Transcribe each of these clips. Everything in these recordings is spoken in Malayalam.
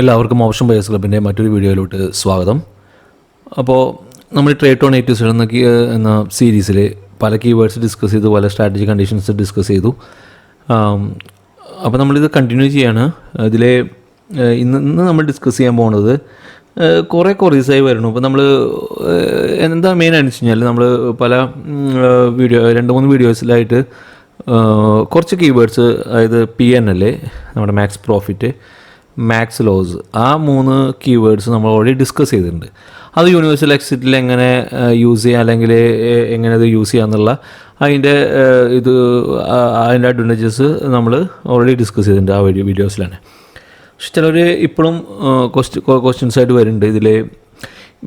എല്ലാവർക്കും ഓപ്ഷൻ ബയേഴ്സ് ക്ലബിൻ്റെ മറ്റൊരു വീഡിയോയിലോട്ട് സ്വാഗതം. അപ്പോൾ നമ്മൾ ട്രേഡ്രോൺ Its എന്ന സീരീസിൽ പല കീവേഡ്സ് ഡിസ്കസ് ചെയ്തു, പല സ്ട്രാറ്റജി കണ്ടീഷൻസ് ഡിസ്കസ് ചെയ്തു. അപ്പോൾ നമ്മളിത് കണ്ടിന്യൂ ചെയ്യാണ്. ഇതിൽ ഇന്ന് നമ്മൾ ഡിസ്കസ് ചെയ്യാൻ പോകുന്നത് കുറേ കൊറീസായി വരുന്നു. അപ്പോൾ നമ്മൾ എന്താ മെയിൻ ആണെന്ന് വെച്ച് കഴിഞ്ഞാൽ നമ്മൾ പല 2-3 വീഡിയോസിലായിട്ട് കുറച്ച് കീവേഡ്സ്, അതായത് PNL, നമ്മുടെ മാക്സ് പ്രോഫിറ്റ്, മാക്സ് ലോസ്, ആ 3 കീവേഡ്സ് നമ്മൾ ഓൾറെഡി ഡിസ്കസ് ചെയ്തിട്ടുണ്ട്. അത് യൂണിവേഴ്സൽ എക്സിറ്റിൽ എങ്ങനെ യൂസ് ചെയ്യാം, അല്ലെങ്കിൽ എങ്ങനെ അത് യൂസ് ചെയ്യാമെന്നുള്ള അതിൻ്റെ അഡ്വാൻറ്റേജസ് നമ്മൾ ഓൾറെഡി ഡിസ്കസ് ചെയ്തിട്ടുണ്ട് ആ വീഡിയോസിലാണ്. പക്ഷെ ചിലർ ഇപ്പോഴും ക്വസ്റ്റ്യൻസ് ആയിട്ട് വരുന്നുണ്ട്. ഇതിൽ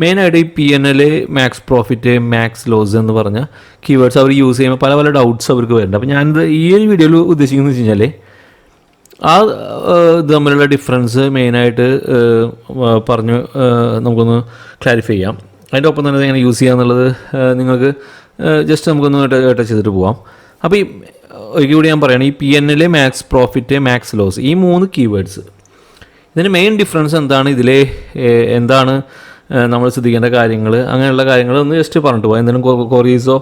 മെയിനായിട്ട് ഈ PNL, max profit, max loss എന്ന് പറഞ്ഞ കീവേഡ്സ് അവർ യൂസ് ചെയ്യുമ്പോൾ പല ഡൗട്ട്സ് അവർക്ക് വരുന്നുണ്ട്. അപ്പോൾ ഞാനിത് ഈ ഒരു വീഡിയോയിൽ ഉദ്ദേശിക്കുന്നത് വെച്ച് കഴിഞ്ഞാൽ ആ ഇത് തമ്മിലുള്ള ഡിഫറൻസ് മെയിനായിട്ട് പറഞ്ഞ് നമുക്കൊന്ന് ക്ലാരിഫൈ ചെയ്യാം. അതിൻ്റെ ഒപ്പം തന്നെ എങ്ങനെ യൂസ് ചെയ്യാന്നുള്ളത് നിങ്ങൾക്ക് ജസ്റ്റ് നമുക്കൊന്ന് ടച്ച് ചെയ്തിട്ട് പോവാം. അപ്പോൾ ഈ ഒരിക്കൽ കൂടി ഞാൻ പറയുകയാണ്, ഈ PNL, max profit, max loss, ഈ 3 കീവേഡ്സ്, ഇതിൻ്റെ മെയിൻ ഡിഫറൻസ് എന്താണ്, ഇതിലെ എന്താണ് നമ്മൾ ശ്രദ്ധിക്കേണ്ട കാര്യങ്ങൾ, അങ്ങനെയുള്ള കാര്യങ്ങൾ ഒന്ന് ജസ്റ്റ് പറഞ്ഞിട്ട് പോകാം. എന്തെങ്കിലും കൊറീസോ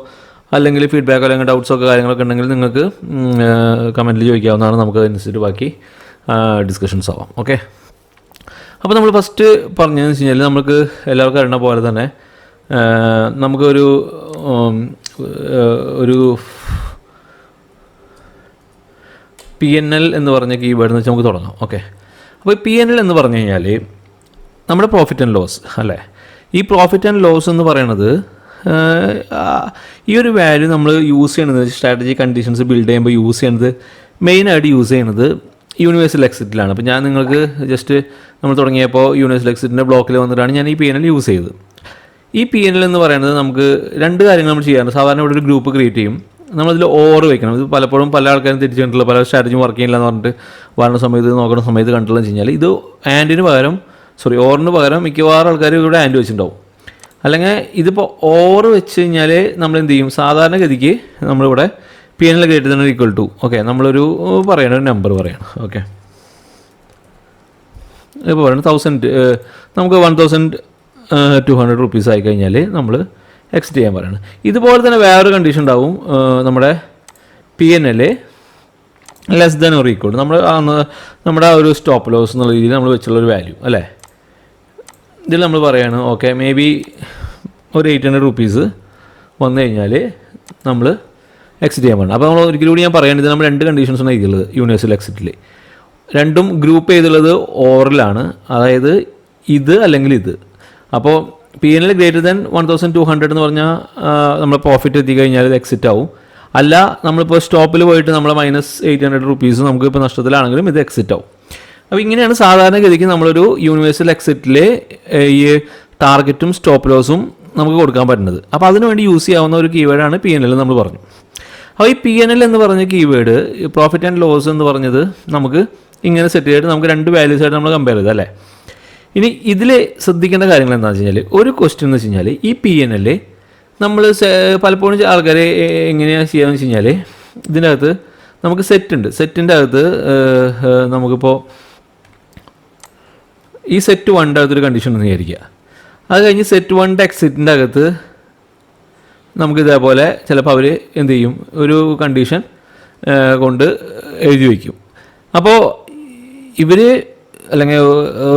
അല്ലെങ്കിൽ ഫീഡ്ബാക്കോ അല്ലെങ്കിൽ ഡൗട്ട്സൊക്കെ കാര്യങ്ങളൊക്കെ ഉണ്ടെങ്കിൽ നിങ്ങൾക്ക് കമൻറ്റിൽ ചോദിക്കാവുന്നതാണ്. നമുക്ക് അതനുസരിച്ച് ബാക്കി ഡിസ്കഷൻസ് ആവാം. ഓക്കെ, അപ്പോൾ നമ്മൾ ഫസ്റ്റ് പറഞ്ഞതെന്ന് വെച്ച് കഴിഞ്ഞാൽ നമുക്ക് എല്ലാവർക്കും അറിയണ പോലെ തന്നെ നമുക്കൊരു PNL എന്ന് പറഞ്ഞ കീവേഡ് വെച്ച് നമുക്ക് തുടങ്ങാം. ഓക്കെ, അപ്പോൾ PNL എന്ന് പറഞ്ഞു കഴിഞ്ഞാൽ നമ്മുടെ പ്രോഫിറ്റ് ആൻഡ് ലോസ് അല്ലേ. ഈ പ്രോഫിറ്റ് ആൻഡ് ലോസ് എന്ന് പറയണത് ഈ ഒരു വാല്യൂ നമ്മൾ യൂസ് ചെയ്യണത് സ്ട്രാറ്റജി കണ്ടീഷൻസ് ബിൽഡ് ചെയ്യുമ്പോൾ യൂസ് ചെയ്യണത് മെയിനായിട്ട് യൂസ് ചെയ്യണത് യൂണിവേഴ്സൽ എക്സിറ്റിലാണ്. അപ്പോൾ ഞാൻ നിങ്ങൾക്ക് ജസ്റ്റ് നമ്മൾ തുടങ്ങിയപ്പോൾ യൂണിവേഴ്സൽ എക്സിറ്റിൻ്റെ ബ്ലോക്കിൽ വന്നിട്ടാണ് ഞാൻ ഈ PNL യൂസ് ചെയ്തത്. ഈ PNL എന്ന് പറയുന്നത് നമുക്ക് 2 കാര്യങ്ങൾ നമ്മൾ ചെയ്യാറുണ്ട്. സാധാരണ ഇവിടെ ഒരു ഗ്രൂപ്പ് ക്രിയേറ്റ് ചെയ്യും, നമ്മളതിൽ ഓവർ വയ്ക്കണം. ഇത് പലപ്പോഴും പല ആൾക്കാരും തിരിച്ചിട്ടുള്ള പല സ്ട്രാറ്റജിയും വർക്ക് ചെയ്യില്ല എന്ന് പറഞ്ഞിട്ട് വരുന്ന സമയത്ത് നോക്കുന്ന സമയത്ത് കണ്ടിട്ടുള്ള വെച്ച് കഴിഞ്ഞാൽ ഇത് ഓറിന് പകരം മിക്കവാറും ആൾക്കാർ ഇവിടെ ആൻഡ് വെച്ചിട്ടുണ്ടാവും. അല്ലെങ്കിൽ ഇതിപ്പോൾ ഓവർ വെച്ച് കഴിഞ്ഞാൽ നമ്മൾ എന്ത് ചെയ്യും, സാധാരണഗതിക്ക് നമ്മളിവിടെ PNL greater than equal to, okay, നമ്മളൊരു ഒരു നമ്പർ പറയണം. ഓക്കെ, ഇപ്പോൾ പറയുന്നത് 1000, നമുക്ക് 1200 റുപ്പീസ് ആയി കഴിഞ്ഞാൽ നമ്മൾ എക്സിറ്റ് ചെയ്യാൻ പറയണം. ഇതുപോലെ തന്നെ വേറൊരു കണ്ടീഷൻ ഉണ്ടാവും, നമ്മുടെ PNL less than or equal to, നമ്മുടെ ആ ഒരു സ്റ്റോപ്പ് ലോസ് എന്നുള്ള രീതിയിൽ നമ്മൾ വെച്ചുള്ളൊരു വാല്യൂ അല്ലേ. ഇതിൽ നമ്മൾ പറയുകയാണ്, ഓക്കെ, മേ ബി ഒരു 800 റുപ്പീസ് വന്നു കഴിഞ്ഞാൽ നമ്മൾ എക്സിറ്റ് ചെയ്യാൻ പാടില്ല. അപ്പോൾ നമ്മൾ ഒരിക്കലും കൂടി ഞാൻ പറയുന്നത്, നമ്മൾ 2 കണ്ടീഷൻസാണ് ഇതിലുള്ളത് യൂണിവേഴ്സൽ എക്സിറ്റിൽ. രണ്ടും ഗ്രൂപ്പ് ചെയ്തുള്ളത് ഓറിലാണ്, അതായത് ഇത് അല്ലെങ്കിൽ ഇത്. അപ്പോൾ PNL ഗ്രേറ്റർ ദാൻ 1200 എന്ന് പറഞ്ഞാൽ നമ്മൾ പ്രോഫിറ്റ് എത്തിക്കഴിഞ്ഞാൽ ഇത് എക്സിറ്റ് ആവും. അല്ല, നമ്മളിപ്പോൾ സ്റ്റോപ്പിൽ പോയിട്ട് നമ്മൾ -800 റുപ്പീസ് നമുക്ക് ഇപ്പോൾ നഷ്ടത്തിലാണെങ്കിലും ഇത് എക്സിറ്റ് ആവും. അപ്പോൾ ഇങ്ങനെയാണ് സാധാരണഗതിക്ക് നമ്മളൊരു യൂണിവേഴ്സൽ എക്സിറ്റിൽ ഈ ടാർഗറ്റും സ്റ്റോപ്പ് ലോസും നമുക്ക് കൊടുക്കാൻ പറ്റുന്നത്. അപ്പോൾ അതിനുവേണ്ടി യൂസ് ചെയ്യാവുന്ന ഒരു കീവേഡാണ് PNL നമ്മൾ പറഞ്ഞു. അപ്പോൾ ഈ PNL എന്ന് പറഞ്ഞ കീവേഡ് പ്രോഫിറ്റ് ആൻഡ് ലോസ് എന്ന് പറഞ്ഞത് നമുക്ക് ഇങ്ങനെ സെറ്റ് ചെയ്തിട്ട് നമുക്ക് 2 വാല്യൂസ് ആയിട്ട് നമ്മൾ കമ്പയർ ചെയ്ത് അല്ലേ. ഇനി ഇതിൽ ശ്രദ്ധിക്കേണ്ട കാര്യങ്ങൾ എന്താണെന്ന് വെച്ച് കഴിഞ്ഞാൽ, ഒരു ക്വസ്റ്റ്യൻ എന്ന് വെച്ച് കഴിഞ്ഞാൽ ഈ PNL നമ്മൾ പലപ്പോഴും ആൾക്കാർ എങ്ങനെയാണ് ചെയ്യാമെന്ന് വെച്ച് കഴിഞ്ഞാൽ, ഇതിൻ്റെ അകത്ത് നമുക്ക് സെറ്റിൻ്റെ അകത്ത് നമുക്കിപ്പോൾ ഈ സെറ്റ് 1ൻ്റെ അകത്തൊരു കണ്ടീഷൻ എന്ന് വിചാരിക്കുക. അത് കഴിഞ്ഞ് സെറ്റ് 1ൻ്റെ എക്സിറ്റിൻ്റെ അകത്ത് നമുക്ക് ഇതേപോലെ ചിലപ്പോൾ അവർ എന്ത് ചെയ്യും, ഒരു കണ്ടീഷൻ കൊണ്ട് എഴുതി വയ്ക്കും. അപ്പോൾ ഇവർ അല്ലെങ്കിൽ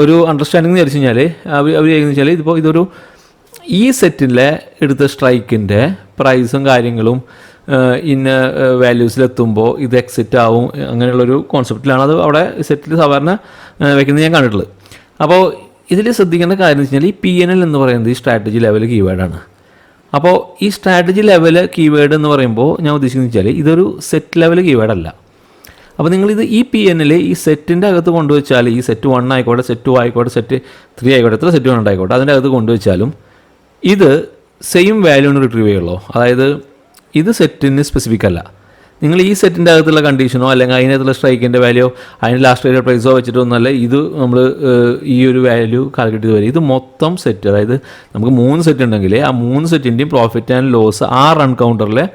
ഒരു അണ്ടർസ്റ്റാൻഡിങ് എന്ന് വിചാരിച്ചു കഴിഞ്ഞാൽ അവർ ചെയ്യുന്നത് വെച്ചാൽ ഇതൊരു ഈ സെറ്റിലെ എടുത്ത സ്ട്രൈക്കിൻ്റെ പ്രൈസും കാര്യങ്ങളും ഇന്ന വാല്യൂസിലെത്തുമ്പോൾ ഇത് എക്സിറ്റ് ആവും, അങ്ങനെയുള്ളൊരു കോൺസെപ്റ്റിലാണ് അത് അവിടെ സെറ്റിൽ സാധാരണ വയ്ക്കുന്നത് ഞാൻ കണ്ടിട്ടുള്ളത്. അപ്പോൾ ഇതിൽ ശ്രദ്ധിക്കേണ്ട കാര്യം എന്ന് വെച്ച് കഴിഞ്ഞാൽ ഈ PNL എന്ന് പറയുന്നത് ഈ സ്ട്രാറ്റജി ലെവൽ കീവേഡാണ്. അപ്പോൾ ഈ സ്ട്രാറ്റജി ലെവൽ കീവേഡ് എന്ന് പറയുമ്പോൾ ഞാൻ ഉദ്ദേശിക്കുന്നത് വെച്ചാൽ ഇതൊരു സെറ്റ് ലെവൽ കീവേഡല്ല. അപ്പോൾ നിങ്ങളിത് ഈ PNL ഈ സെറ്റിൻ്റെ അകത്ത് കൊണ്ടുവച്ചാൽ, ഈ സെറ്റ് 1 ആയിക്കോട്ടെ, സെറ്റ് 2 ആയിക്കോട്ടെ, സെറ്റ് 3 ആയിക്കോട്ടെ, എത്ര സെറ്റ് 1 ആയിക്കോട്ടെ, അതിൻ്റെ അകത്ത് കൊണ്ടുവച്ചാലും ഇത് സെയിം വാല്യൂണ് റിട്രീവ് ചെയ്യുള്ളൂ. അതായത് ഇത് സെറ്റിന് സ്പെസിഫിക് അല്ല. നിങ്ങൾ ഈ സെറ്റിൻ്റെ അകത്തുള്ള കണ്ടീഷനോ അല്ലെങ്കിൽ അതിനകത്തുള്ള സ്ട്രൈക്കിൻ്റെ വാല്യൂ അതിന് ലാസ്റ്റ് ഏരിയ പ്രൈസോ വെച്ചിട്ടൊന്നല്ല ഇത് നമ്മൾ ഈ ഒരു വാല്യൂ കാൽക്കുലേറ്റ് ചെയ്ത് വരും. ഇത് മൊത്തം സെറ്റ്, അതായത് നമുക്ക് 3 സെറ്റ് ഉണ്ടെങ്കിൽ ആ 3 സെറ്റിൻ്റെയും പ്രോഫിറ്റ് ആൻഡ് ലോസ് ആ റൺ കൗണ്ടറിലെ,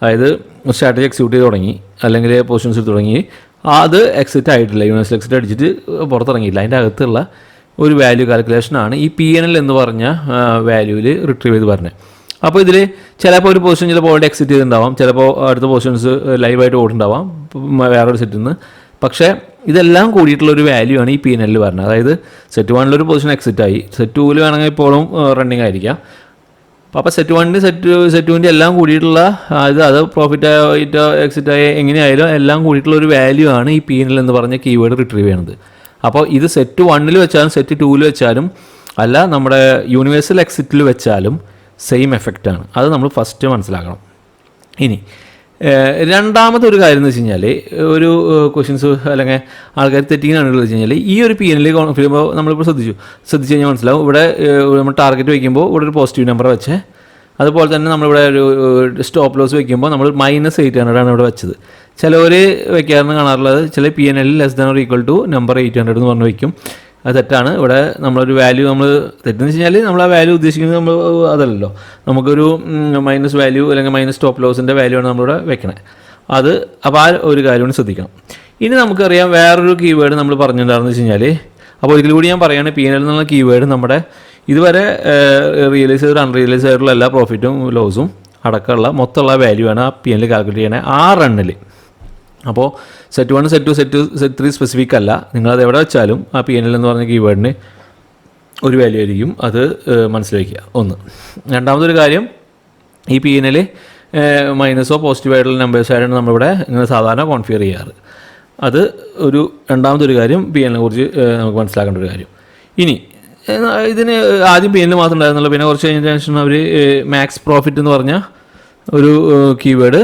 അതായത് സ്ട്രാറ്റജി എക്സിക്യൂട്ട് ചെയ്ത് തുടങ്ങി അല്ലെങ്കിൽ പൊസിഷൻസ് തുടങ്ങി അത് എക്സിറ്റ് ആയിട്ടില്ല, യൂണിവേഴ്സൽ എക്സിറ്റ് അടിച്ചിട്ട് പുറത്തിറങ്ങിയില്ല. അതിൻ്റെ അകത്തുള്ള ഒരു വാല്യൂ കാൽക്കുലേഷനാണ് ഈ PNL എന്ന് പറഞ്ഞ വാല്യൂവിൽ റിട്രീവ് ചെയ്ത് പറഞ്ഞത്. അപ്പോൾ ഇതിൽ ചിലപ്പോൾ ഒരു പൊസിഷൻ ചിലപ്പോൾ ഓൾറെഡി എക്സിറ്റ് ചെയ്തിട്ടുണ്ടാവാം, ചിലപ്പോൾ അടുത്ത പൊസിഷൻസ് ലൈവായിട്ട് ഓടുന്നുണ്ടാവാം വേറൊരു സെറ്റിൽ നിന്ന്. പക്ഷേ ഇതെല്ലാം കൂടിയിട്ടുള്ളൊരു വാല്യൂ ആണ് ഈ PNL പറഞ്ഞത്. അതായത് സെറ്റ് 1 പൊസിഷൻ എക്സിറ്റ് ആയി, സെറ്റ് 2 വേണമെങ്കിൽ ഇപ്പോഴും റണ്ണിങ് ആയിരിക്കാം. അപ്പോൾ സെറ്റ് 1 സെറ്റ് 2 എല്ലാം കൂടിയിട്ടുള്ള അത് പ്രോഫിറ്റ് ആയിട്ടോ എക്സിറ്റ് ആയി എങ്ങനെയായാലും എല്ലാം കൂടിയിട്ടുള്ള ഒരു വാല്യൂ ആണ് ഈ PNL എന്ന് പറഞ്ഞ കീവേഡ് റിട്രീവ് ചെയ്യണത്. അപ്പോൾ ഇത് സെറ്റ് 1 വെച്ചാലും സെറ്റ് 2 വെച്ചാലും അല്ല നമ്മുടെ യൂണിവേഴ്സൽ എക്സിറ്റിൽ വെച്ചാലും സെയിം എഫക്റ്റാണ്. അത് നമ്മൾ ഫസ്റ്റ് മനസ്സിലാക്കണം. ഇനി രണ്ടാമത്തെ ഒരു കാര്യം എന്ന് വെച്ച് കഴിഞ്ഞാൽ ഒരു ക്വസ്റ്റ്യൻസ് അല്ലെങ്കിൽ ആൾക്കാർ തെറ്റിങ്ങനെയാണെന്ന് വെച്ച് കഴിഞ്ഞാൽ ഈ ഒരു PNL ചെയ്യുമ്പോൾ നമ്മളിപ്പോൾ ശ്രദ്ധിച്ച് കഴിഞ്ഞാൽ മനസ്സിലാവും. ഇവിടെ നമ്മൾ ടാർഗറ്റ് വയ്ക്കുമ്പോൾ ഇവിടെ ഒരു പോസിറ്റീവ് നമ്പർ വെച്ചേ, അതുപോലെ തന്നെ നമ്മളിവിടെ ഒരു സ്റ്റോപ്പ് ലോസ് വയ്ക്കുമ്പോൾ നമ്മൾ -800 ഇവിടെ വെച്ചത്. ചിലവർ വയ്ക്കാറുണ്ട് കാണാറുള്ളത് ചില PNL <= നമ്പർ 800 എന്ന് പറഞ്ഞ് വയ്ക്കും. അത് തെറ്റാണ്. ഇവിടെ നമ്മളൊരു വാല്യൂ നമ്മൾ തെറ്റെന്ന് വെച്ച് കഴിഞ്ഞാൽ നമ്മൾ ആ വാല്യൂ ഉദ്ദേശിക്കുന്നത് നമ്മൾ അതല്ലല്ലോ, നമുക്കൊരു മൈനസ് വാല്യൂ അല്ലെങ്കിൽ മൈനസ് സ്റ്റോപ്പ് ലോസിൻ്റെ വാല്യൂ ആണ് നമ്മളിവിടെ വെക്കണേ. അത് അപ്പോൾ ആ ഒരു കാര്യം ശ്രദ്ധിക്കണം. ഇനി നമുക്കറിയാം വേറൊരു കീവേഡ് നമ്മൾ പറഞ്ഞിട്ടുണ്ടായിരുന്നു വെച്ച് കഴിഞ്ഞാൽ, അപ്പോൾ ഒരിക്കലും കൂടി ഞാൻ പറയുകയാണ് PNL എന്നുള്ള കീവേഡ് നമ്മുടെ ഇതുവരെ റിയലൈസ് ചെയ്ത അൺറിയലൈസ് ആയിട്ടുള്ള എല്ലാ പ്രോഫിറ്റും ലോസും അടക്കമുള്ള മൊത്തമുള്ള വാല്യൂ ആണ് ആ PNL കാൽക്കുലേറ്റ് ചെയ്യണേ ആ റണ്ണിൽ. അപ്പോൾ സെറ്റ് 1 സെറ്റ് 2 സെറ്റ് 3 സ്പെസിഫിക് അല്ല, നിങ്ങളത് എവിടെ വെച്ചാലും ആ PNL എന്ന് പറഞ്ഞ കീവേഡിന് ഒരു വാല്യൂ ആയിരിക്കും. അത് മനസ്സിലാക്കുക. ഒന്ന്. രണ്ടാമതൊരു കാര്യം, ഈ PNL മൈനസോ പോസിറ്റീവായിട്ടുള്ള നമ്പേഴ്സായിട്ടാണ് നമ്മളിവിടെ ഇങ്ങനെ സാധാരണ കോൺഫിഗർ ചെയ്യാറ്. അത് ഒരു രണ്ടാമതൊരു കാര്യം PNL കുറിച്ച് നമുക്ക് മനസ്സിലാക്കേണ്ട ഒരു കാര്യം. ഇനി ഇതിന് ആദ്യം PNL മാത്രം ഉണ്ടായിരുന്നുള്ളൂ, പിന്നെ കുറച്ച് കഴിഞ്ഞ ശേഷം അവർ മാക്സ് പ്രോഫിറ്റ് എന്ന് പറഞ്ഞ ഒരു കീവേഡ്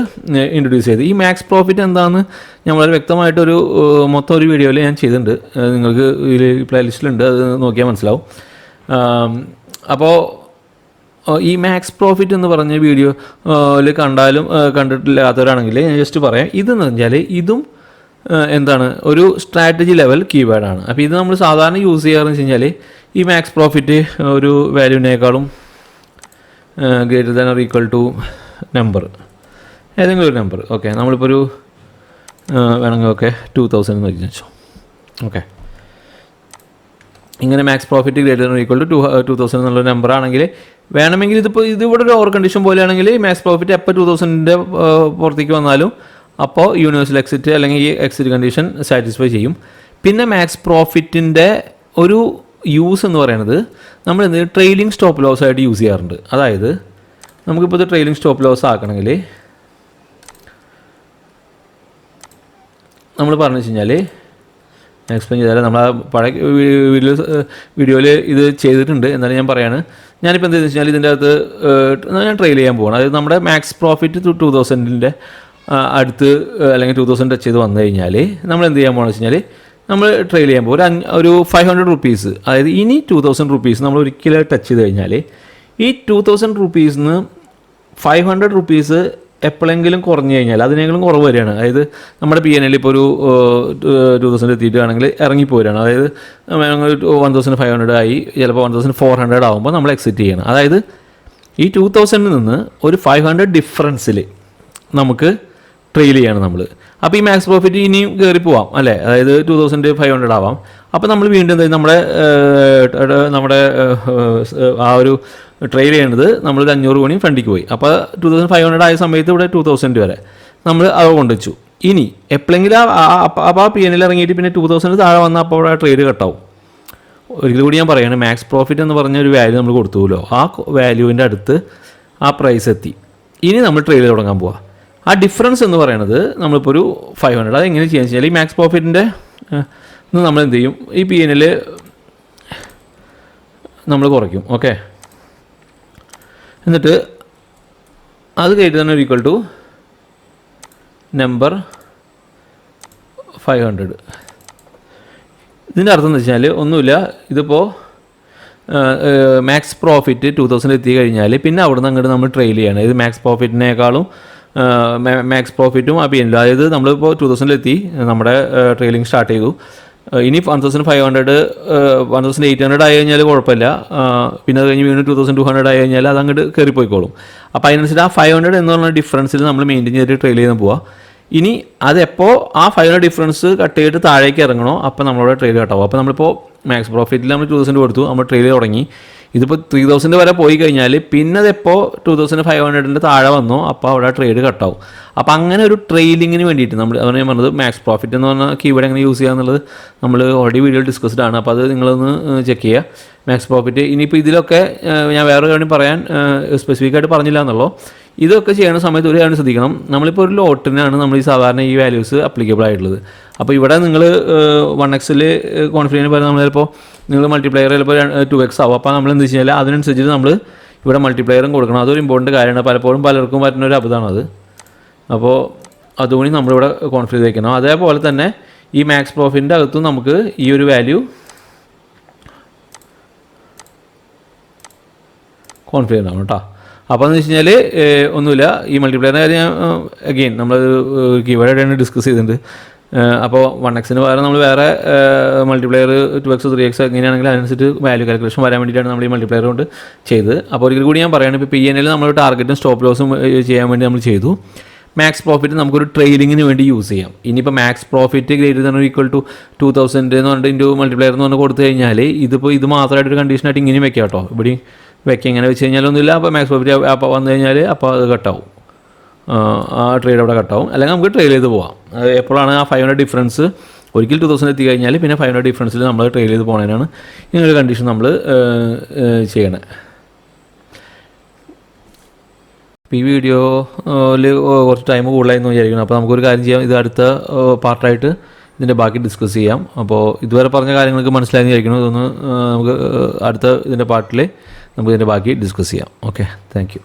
ഇൻട്രൊഡ്യൂസ് ചെയ്ത്. ഈ മാക്സ് പ്രോഫിറ്റ് എന്താണെന്ന് ഞാൻ വളരെ വ്യക്തമായിട്ടൊരു മൊത്തം ഒരു വീഡിയോയിൽ ഞാൻ ചെയ്തിട്ടുണ്ട്. നിങ്ങൾക്ക് ഇതിൽ പ്ലേ ലിസ്റ്റിലുണ്ട്, അത് നോക്കിയാൽ മനസ്സിലാവും. അപ്പോൾ ഈ മാക്സ് പ്രോഫിറ്റ് എന്ന് പറഞ്ഞ വീഡിയോയിൽ കണ്ടിട്ടില്ലാത്തവരാണെങ്കിൽ ഞാൻ ജസ്റ്റ് പറയാം. ഇതെന്ന് പറഞ്ഞാൽ ഇതും എന്താണ് ഒരു സ്ട്രാറ്റജി ലെവൽ കീവേഡാണ്. അപ്പോൾ ഇത് നമ്മൾ സാധാരണ യൂസ് ചെയ്യാറെന്ന് വെച്ച് കഴിഞ്ഞാൽ ഈ മാക്സ് പ്രോഫിറ്റ് ഒരു വാല്യൂവിനേക്കാളും > നമ്പർ ഏതെങ്കിലും ഒരു നമ്പർ. ഓക്കെ, നമ്മളിപ്പോൾ ഒരു വേണമെങ്കിൽ 2000 എന്ന് വെച്ചോ. ഓക്കെ, ഇങ്ങനെ മാക്സ് പ്രോഫിറ്റ് > 2000 എന്നുള്ള നമ്പർ ആണെങ്കിൽ വേണമെങ്കിൽ ഇതിവിടെ ഒരു ഓവർ കണ്ടീഷൻ പോലെയാണെങ്കിൽ മാക്സ് പ്രോഫിറ്റ് എപ്പോൾ 2000-ൻ്റെ പുറത്തേക്ക് വന്നാലും അപ്പോൾ യൂണിവേഴ്സൽ എക്സിറ്റ് അല്ലെങ്കിൽ ഈ എക്സിറ്റ് കണ്ടീഷൻ സാറ്റിസ്ഫൈ ചെയ്യും. പിന്നെ മാക്സ് പ്രോഫിറ്റിൻ്റെ ഒരു യൂസ് എന്ന് പറയുന്നത് നമ്മൾ ട്രെയിലിംഗ് സ്റ്റോപ്പ് ലോസ് ആയിട്ട് യൂസ് ചെയ്യാറുണ്ട്. അതായത് നമുക്കിപ്പോൾ ഇത് ട്രെയിലിംഗ് സ്റ്റോപ്പ് ലോസ് ആക്കണമെങ്കിൽ നമ്മൾ പറഞ്ഞു വെച്ച് കഴിഞ്ഞാൽ എക്സ്പ്ലെയിൻ ചെയ്താൽ നമ്മൾ ആ പഴയ വീഡിയോയിൽ ഇത് ചെയ്തിട്ടുണ്ട്, എന്നാലും ഞാൻ പറയാണ്. ഞാനിപ്പോൾ എന്താണെന്ന് വെച്ച് കഴിഞ്ഞാൽ ഇതിൻ്റെ അകത്ത് ഞാൻ ട്രെയിൽ ചെയ്യാൻ പോകണം. അതായത് നമ്മുടെ മാക്സ് പ്രോഫിറ്റ് 2000-ൻ്റെ അടുത്ത് അല്ലെങ്കിൽ 2000 ടച്ച് ചെയ്ത് വന്നു കഴിഞ്ഞാൽ നമ്മൾ എന്ത് ചെയ്യാൻ പോകണമെന്ന് വെച്ച് കഴിഞ്ഞാൽ നമ്മൾ ട്രെയിൽ ചെയ്യാൻ പോകും ഒരു 500 റുപ്പീസ്. അതായത് ഇനി 2000 റുപ്പീസ് നമ്മൾ ഒരിക്കലും ടച്ച് ചെയ്ത് കഴിഞ്ഞാൽ ഈ 2000 റുപ്പീസിന് 500 റുപ്പീസ് എപ്പോഴെങ്കിലും കുറഞ്ഞു കഴിഞ്ഞാൽ അതിനേക്കാളും കുറവ് വരികയാണ്. അതായത് നമ്മുടെ PNL ഇപ്പോൾ ഒരു 2000 എത്തിയിട്ടാണെങ്കിൽ ഇറങ്ങിപ്പോരാണ്. അതായത് 1500 ആയി, ചിലപ്പോൾ 1400 ആകുമ്പോൾ നമ്മൾ എക്സിറ്റ് ചെയ്യണം. അതായത് ഈ 2000-ൽ നിന്ന് ഒരു 500 ഡിഫറൻസിൽ നമുക്ക് ട്രെയിൽ ചെയ്യണം നമ്മൾ. അപ്പോൾ ഈ മാക്സ് പ്രോഫിറ്റ് ഇനിയും കയറി പോവാം അല്ലേ, അതായത് 2500 ആവാം. അപ്പോൾ നമ്മൾ വീണ്ടും എന്തായാലും നമ്മുടെ ആ ഒരു ട്രെയിൽ ചെയ്യേണ്ടത് നമ്മൾ 500 കോണി ഫ്രണ്ടിക്ക് പോയി. അപ്പോൾ 2500 ആയ സമയത്ത് ഇവിടെ 2000 വരെ നമ്മൾ അത് കൊണ്ടുവച്ചു. ഇനി എപ്പോഴെങ്കിലും അപ്പോൾ ആ PNL ഇറങ്ങിയിട്ട് പിന്നെ 2000 താഴെ വന്നാൽ അപ്പോൾ അവിടെ ട്രേഡ് കട്ടാവും. ഒരിക്കലും കൂടി ഞാൻ പറയുകയാണ്, മാക്സ് പ്രോഫിറ്റ് എന്ന് പറഞ്ഞ ഒരു വാല്യൂ നമ്മൾ കൊടുത്തുല്ലോ, ആ വാല്യൂവിൻ്റെ അടുത്ത് ആ പ്രൈസ് എത്തി. ഇനി നമ്മൾ ട്രേഡ് തുടങ്ങാൻ പോവാം. ആ ഡിഫറൻസ് എന്ന് പറയുന്നത് നമ്മളിപ്പോൾ ഒരു 500. അത് എങ്ങനെ ചെയ്യാന്ന് വെച്ചാൽ ഈ മാക്സ് പ്രോഫിറ്റിൻ്റെ നമ്മൾ എന്ത് ചെയ്യും, ഈ PNL നമ്മൾ കുറയ്ക്കും. ഓക്കെ, എന്നിട്ട് അത് കഴിഞ്ഞിട്ട് തന്നെ = നമ്പർ 500. ഇതിൻ്റെ അർത്ഥം എന്ന് വെച്ചാൽ ഒന്നുമില്ല, ഇതിപ്പോൾ മാക്സ് പ്രോഫിറ്റ് 2000 എത്തി കഴിഞ്ഞാൽ പിന്നെ അവിടെ നിന്ന് അങ്ങോട്ട് നമ്മൾ ട്രെയിൽ ചെയ്യണം. ഇത് മാക്സ് പ്രോഫിറ്റിനേക്കാളും മാക്സ് പ്രോഫിറ്റും ആ PNL, അതായത് നമ്മളിപ്പോൾ 2000 എത്തി, നമ്മുടെ ട്രെയിലിംഗ് സ്റ്റാർട്ട് ചെയ്തു. ഇനി 1500 1800 ആയി കഴിഞ്ഞാൽ കുഴപ്പമില്ല, പിന്നെ അത് കഴിഞ്ഞ് വീണ്ടും 2200 ആയി കഴിഞ്ഞാൽ അത് അങ്ങോട്ട് കയറിപ്പോയിക്കോളും. അപ്പോൾ അതിനനുസരിച്ച് ആ 500 എന്ന് പറഞ്ഞ ഡിഫറൻസിൽ നമ്മൾ മെയിൻറ്റെയിൻ ചെയ്തിട്ട് ട്രെയിൽ ചെയ്ത് പോവുക. ഇനി അതെപ്പോൾ ആ 500 ഡിഫറൻസ് കട്ട് ചെയ്തിട്ട് താഴേക്ക് ഇറങ്ങണോ അപ്പോൾ നമ്മളവിടെ ട്രേഡ് കട്ടാവും. അപ്പോൾ നമ്മളിപ്പോൾ മാക്സ് പ്രോഫിറ്റിൽ നമ്മൾ 2000 കൊടുത്തു, നമ്മൾ ട്രേഡ് തുടങ്ങി. ഇതിപ്പോൾ 3000 വരെ പോയി കഴിഞ്ഞാൽ പിന്നെ അതെപ്പോൾ 2500 താഴെ വന്നോ അപ്പോൾ അവിടെ ട്രേഡ് കട്ടാവും. അപ്പോൾ അങ്ങനെ ഒരു ട്രെയിലിങ്ങിന് വേണ്ടിയിട്ട് നമ്മൾ അതാണ് ഞാൻ പറഞ്ഞത്, മാക്സ് പ്രോഫിറ്റ് എന്ന് പറഞ്ഞാൽ കീവേഡ് എങ്ങനെ യൂസ് ചെയ്യുക എന്നുള്ളത് നമ്മൾ ഓൾറെഡി വീഡിയോ ഡിസ്കസ്ഡ് ആണ്. അപ്പോൾ അത് നിങ്ങളൊന്ന് ചെക്ക് ചെയ്യുക. മാക്സ് പ്രോഫിറ്റ് ഇനിയിപ്പോൾ ഇതിലൊക്കെ ഞാൻ വേറൊരു കാര്യം പറയാൻ സ്പെസിഫിക് ആയിട്ട് പറഞ്ഞില്ല എന്നുള്ളൂ. ഇതൊക്കെ ചെയ്യുന്ന സമയത്ത് ഒരു കാര്യം ശ്രദ്ധിക്കണം, നമ്മളിപ്പോൾ ഒരു ലോട്ടിനാണ് നമ്മൾ ഈ സാധാരണ ഈ വാല്യൂസ് അപ്ലിക്കബിൾ ആയിട്ടുള്ളത്. അപ്പോൾ ഇവിടെ നിങ്ങൾ 1x കോൺഫിഡൻസ് പറയുന്നത് നമ്മൾ ചിലപ്പോൾ നിങ്ങൾ മൾട്ടിപ്ലയർ ചിലപ്പോൾ 2x ആവും. അപ്പോൾ നമ്മൾ എന്ത് വെച്ച് കഴിഞ്ഞാൽ അതിനനുസരിച്ച് നമ്മൾ ഇവിടെ മൾട്ടിപ്ലയറും കൊടുക്കണം. അതൊരു ഇമ്പോർട്ടൻറ്റ് കാര്യമാണ്. പലപ്പോഴും പലർക്കും പറ്റുന്ന ഒരു അബദ്ധമാണത്. അപ്പോൾ അതുകൊണ്ട് നമ്മളിവിടെ കോൺഫിഡൻസ് വയ്ക്കണം. അതേപോലെ തന്നെ ഈ മാക്സ് പ്രോഫിറ്റിൻ്റെ അകത്തും നമുക്ക് ഈ ഒരു വാല്യൂ കോൺഫിഡൻസ് ആവണം കേട്ടോ. അപ്പോൾ എന്ന് വെച്ച് കഴിഞ്ഞാൽ ഒന്നുമില്ല, ഈ മൾട്ടിപ്ലയറിൻ്റെ കാര്യം ഞാൻ അഗെയിൻ നമ്മൾ കീവേഡായിട്ടാണ് ഡിസ്കസ് ചെയ്തിട്ടുണ്ട്. അപ്പോൾ 1x പകരം നമ്മൾ വേറെ മൾട്ടിപ്ലയർ 2x 3x എങ്ങനെയാണെങ്കിൽ അതിനനുസരിച്ച് വാല്യൂ കാൽക്കുലേഷൻ വരാൻ വേണ്ടിയിട്ടാണ് നമ്മൾ ഈ മൾട്ടിപ്ലയർ കൊണ്ട് ചെയ്തത്. അപ്പോൾ ഒരിക്കൽ കൂടി ഞാൻ പറയുകയാണ്, ഇപ്പോൾ PNL നമ്മൾ ടാർഗറ്റും സ്റ്റോപ്പ് ലോസും ചെയ്യാൻ വേണ്ടി നമ്മൾ ചെയ്തു. മാക്സ് പ്രോഫിറ്റ് നമുക്കൊരു ട്രെയിലിങ്ങിന് വേണ്ടി യൂസ് ചെയ്യാം. ഇനിയിപ്പോൾ max profit greater than equal to 2000 എന്ന് പറഞ്ഞിട്ട് ഇൻറ്റു മൾട്ടിപ്ലയർ എന്ന് പറഞ്ഞ് കൊടുത്തു കഴിഞ്ഞാൽ ഇതിപ്പോൾ ഇത് മാത്രമായിട്ടൊരു കണ്ടീഷനായിട്ട് ഇങ്ങനെയും വെക്കാം കേട്ടോ. ഇവിടെയും വെക്കാം. ഇങ്ങനെ വെച്ച് കഴിഞ്ഞാലൊന്നുമില്ല. അപ്പോൾ മാക്സ് പ്രോഫിറ്റ് അപ്പോൾ വന്നു കഴിഞ്ഞാൽ അപ്പോൾ അത് കട്ടാവും, ആ ട്രേഡ് അവിടെ കട്ടാവും. അല്ലെങ്കിൽ നമുക്ക് ട്രെയിൽ ചെയ്ത് പോകാം. എപ്പോഴാണ് ആ 500 ഡിഫറൻസ് ഒരിക്കൽ 2000 എത്തി കഴിഞ്ഞാൽ പിന്നെ 500 ഡിഫറൻസിൽ നമ്മൾ ട്രെയിൽ ചെയ്ത് പോകുന്നതിനാണ് ഇങ്ങനൊരു കണ്ടീഷൻ നമ്മൾ ചെയ്യണേ. ഈ വീഡിയോയിൽ കുറച്ച് ടൈം കൂടുതലായിരുന്നു വിചാരിക്കണം. അപ്പോൾ നമുക്കൊരു കാര്യം ചെയ്യാം, ഇത് അടുത്ത പാർട്ടായിട്ട് ഇതിൻ്റെ ബാക്കി ഡിസ്കസ് ചെയ്യാം. അപ്പോൾ ഇതുവരെ പറഞ്ഞ കാര്യങ്ങൾക്ക് മനസ്സിലായെന്ന് വിചാരിക്കണം. ഇതൊന്ന് നമുക്ക് അടുത്ത ഇതിൻ്റെ പാർട്ടിൽ നമുക്ക് ഇതിൻ്റെ ബാക്കി ഡിസ്കസ് ചെയ്യാം. Okay, thank you.